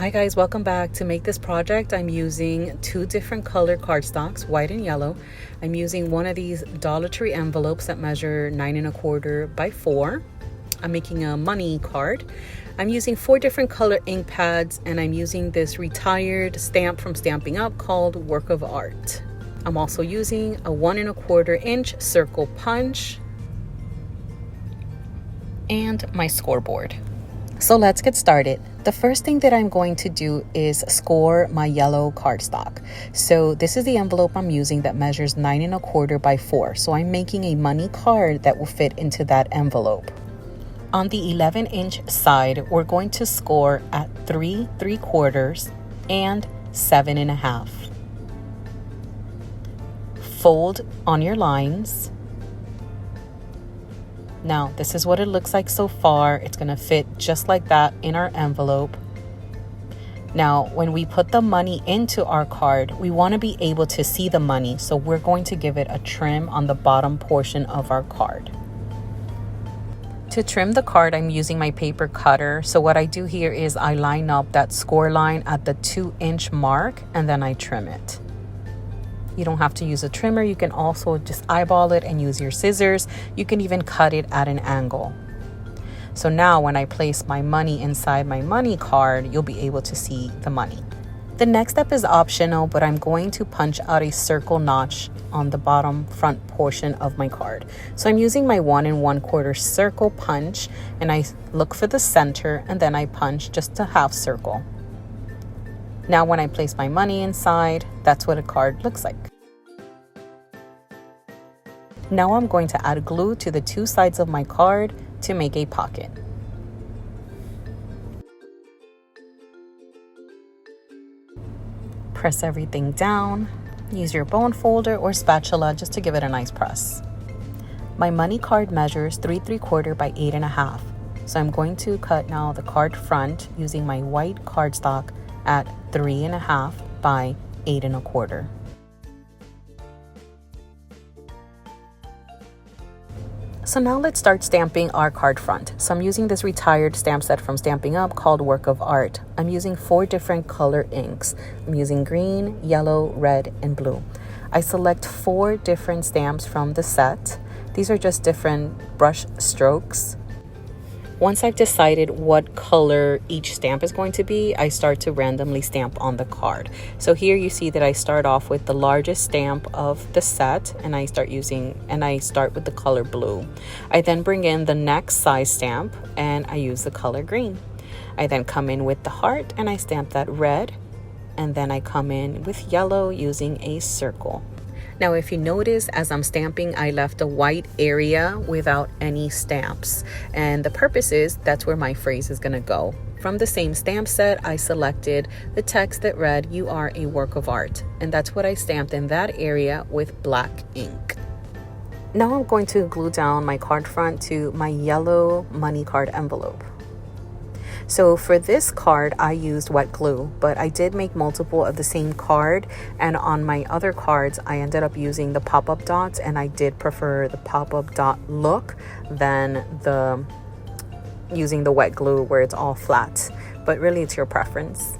Hi guys, welcome back. To make this project, I'm using two different color cardstocks, white and yellow. I'm using one of these Dollar Tree envelopes that measure 9¼ by 4. I'm making a money card. I'm using 4 different color ink pads, and I'm using this retired stamp from Stampin' Up called Work of Art. I'm also using a 1¼ inch circle punch and my scoreboard. So let's get started. The first thing that I'm going to do is score my yellow cardstock. So this is the envelope I'm using that measures 9¼ by 4. So I'm making a money card that will fit into that envelope. On the 11-inch side, we're going to score at 3 3/4 and 7.5. Fold on your lines. Now, this is what it looks like so far. It's going to fit just like that in our envelope. Now, when we put the money into our card, we want to be able to see the money. So we're going to give it a trim on the bottom portion of our card. To trim the card, I'm using my paper cutter. So what I do here is I line up that score line at the 2-inch mark, and then I trim it. You don't have to use a trimmer. You can also just eyeball it and use your scissors. You can even cut it at an angle. So now when I place my money inside my money card, you'll be able to see the money. The next step is optional, but I'm going to punch out a circle notch on the bottom front portion of my card. So I'm using my 1 1/4 circle punch, and I look for the center, and then I punch just a half circle. Now when I place my money inside, that's what a card looks like. Now I'm going to add glue to the 2 sides of my card to make a pocket. Press everything down. Use your bone folder or spatula just to give it a nice press. My money card measures 3 3/4 by 8.5. So I'm going to cut now the card front using my white cardstock at 3.5 by 8.25. So now let's start stamping our card front. So I'm using this retired stamp set from Stampin' Up called Work of Art. I'm using 4 different color inks. I'm using green, yellow, red, and blue. I select 4 different stamps from the set. These are just different brush strokes. Once I've decided what color each stamp is going to be, I start to randomly stamp on the card. So here you see that I start off with the largest stamp of the set, and I start with the color blue. I then bring in the next size stamp, and I use the color green. I then come in with the heart, and I stamp that red, and then I come in with yellow using a circle. Now, if you notice, as I'm stamping, I left a white area without any stamps. And the purpose is that's where my phrase is going to go. From the same stamp set, I selected the text that read, "You are a work of art." And that's what I stamped in that area with black ink. Now I'm going to glue down my card front to my yellow money card envelope. So for this card, I used wet glue, but I did make multiple of the same card. And on my other cards, I ended up using the pop-up dots, and I did prefer the pop-up dot look than using the wet glue where it's all flat. But really, it's your preference.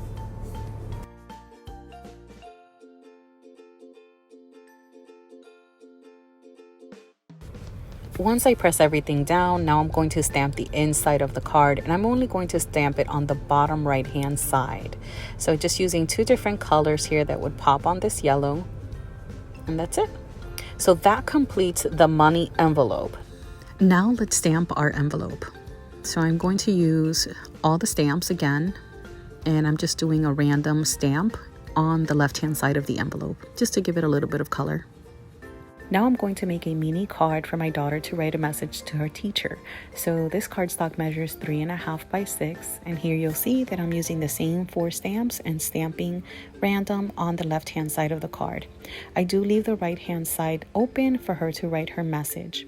Once I press everything down, now I'm going to stamp the inside of the card, and I'm only going to stamp it on the bottom right hand side. So just using 2 different colors here that would pop on this yellow, and that's it. So that completes the money envelope. Now let's stamp our envelope. So I'm going to use all the stamps again, and I'm just doing a random stamp on the left hand side of the envelope just to give it a little bit of color. Now I'm going to make a mini card for my daughter to write a message to her teacher. So this cardstock measures 3.5 by 6, and here you'll see that I'm using the same 4 stamps and stamping random on the left hand side of the card. I do leave the right hand side open for her to write her message.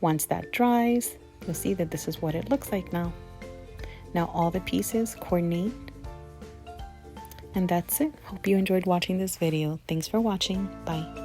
Once that dries, you'll see that this is what it looks like now. Now all the pieces coordinate, and that's it. Hope you enjoyed watching this video. Thanks for watching. Bye.